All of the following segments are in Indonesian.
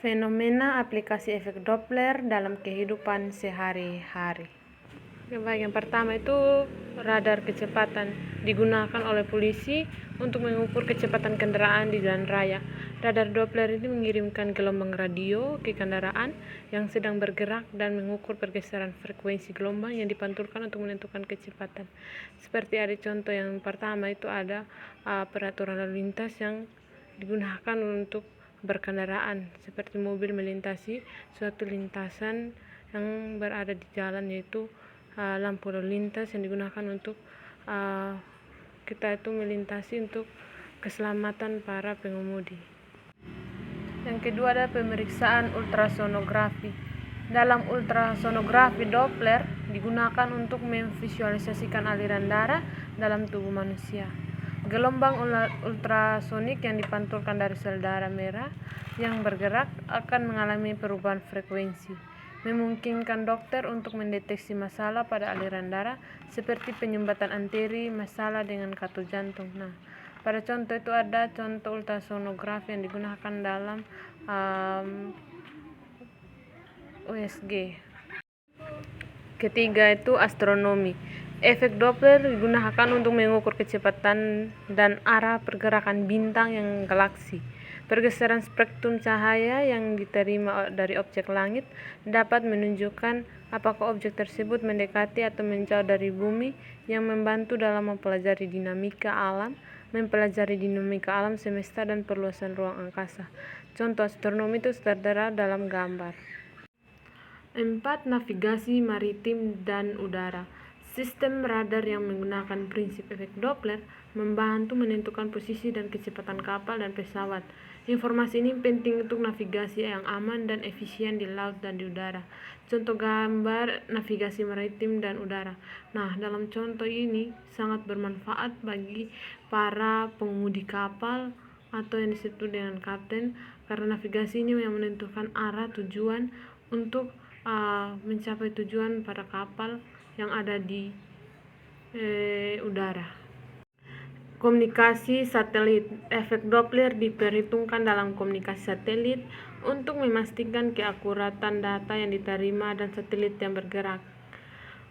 Fenomena aplikasi efek Doppler dalam kehidupan sehari-hari. Yang pertama itu radar kecepatan digunakan oleh polisi untuk mengukur kecepatan kendaraan di jalan raya. Radar Doppler ini mengirimkan gelombang radio ke kendaraan yang sedang bergerak dan mengukur pergeseran frekuensi gelombang yang dipantulkan untuk menentukan kecepatan. Seperti ada contoh yang pertama itu ada peraturan lalu lintas yang digunakan untuk berkendaraan, seperti mobil melintasi suatu lintasan yang berada di jalan, yaitu lampu lalu lintas yang digunakan untuk kita itu melintasi untuk keselamatan para pengemudi. Yang kedua ada pemeriksaan ultrasonografi. Dalam ultrasonografi, Doppler digunakan untuk memvisualisasikan aliran darah dalam tubuh manusia. Gelombang ultrasonik yang dipantulkan dari sel darah merah yang bergerak akan mengalami perubahan frekuensi, memungkinkan dokter untuk mendeteksi masalah pada aliran darah seperti penyumbatan arteri, masalah dengan katup jantung. Nah, pada contoh itu ada contoh ultrasonografi yang digunakan dalam USG. Ketiga itu astronomi. Efek Doppler digunakan untuk mengukur kecepatan dan arah pergerakan bintang yang galaksi. Pergeseran spektrum cahaya yang diterima dari objek langit dapat menunjukkan apakah objek tersebut mendekati atau menjauh dari bumi, yang membantu dalam mempelajari dinamika alam semesta dan perluasan ruang angkasa. Contoh astronomi itu tertera dalam gambar. 4. Navigasi maritim dan udara. Sistem radar yang menggunakan prinsip efek Doppler membantu menentukan posisi dan kecepatan kapal dan pesawat. Informasi ini penting untuk navigasi yang aman dan efisien di laut dan di udara. Contoh gambar navigasi maritim dan udara. Nah, dalam contoh ini sangat bermanfaat bagi para pengemudi kapal atau yang disebut dengan kapten, karena navigasi ini yang menentukan arah tujuan untuk mencapai tujuan pada kapal yang ada di udara. Komunikasi satelit. Efek Doppler diperhitungkan dalam komunikasi satelit untuk memastikan keakuratan data yang diterima dan satelit yang bergerak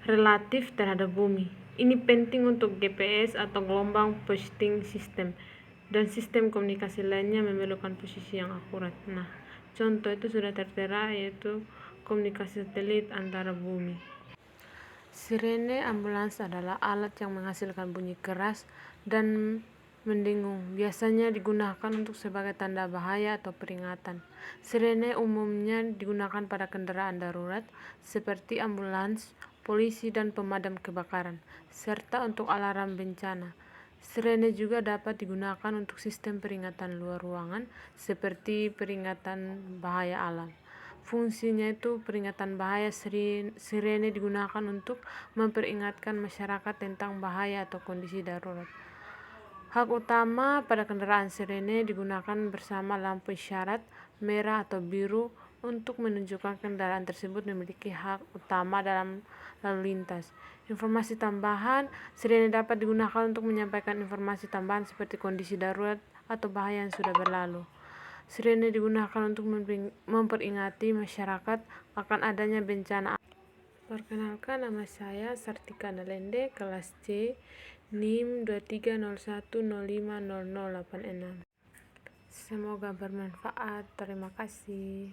relatif terhadap bumi. Ini penting untuk GPS atau gelombang positioning system, dan sistem komunikasi lainnya memerlukan posisi yang akurat. Nah, contoh itu sudah tertera, yaitu komunikasi satelit antara bumi. Sirene ambulans adalah alat yang menghasilkan bunyi keras dan mendengung. Biasanya digunakan untuk sebagai tanda bahaya atau peringatan. Sirene umumnya digunakan pada kendaraan darurat seperti ambulans, polisi, dan pemadam kebakaran, serta untuk alarm bencana. Sirene juga dapat digunakan untuk sistem peringatan luar ruangan seperti peringatan bahaya alam. Fungsinya itu peringatan bahaya. Sirene digunakan untuk memperingatkan masyarakat tentang bahaya atau kondisi darurat. Hak utama pada kendaraan sirene digunakan bersama lampu isyarat merah atau biru untuk menunjukkan kendaraan tersebut memiliki hak utama dalam lalu lintas. Informasi tambahan. Sirene dapat digunakan untuk menyampaikan informasi tambahan seperti kondisi darurat atau bahaya yang sudah berlalu. Sirene digunakan untuk memperingati masyarakat akan adanya bencana. Perkenalkan, nama saya Sartika Nalende, kelas C, NIM 2301050086. Semoga bermanfaat. Terima kasih.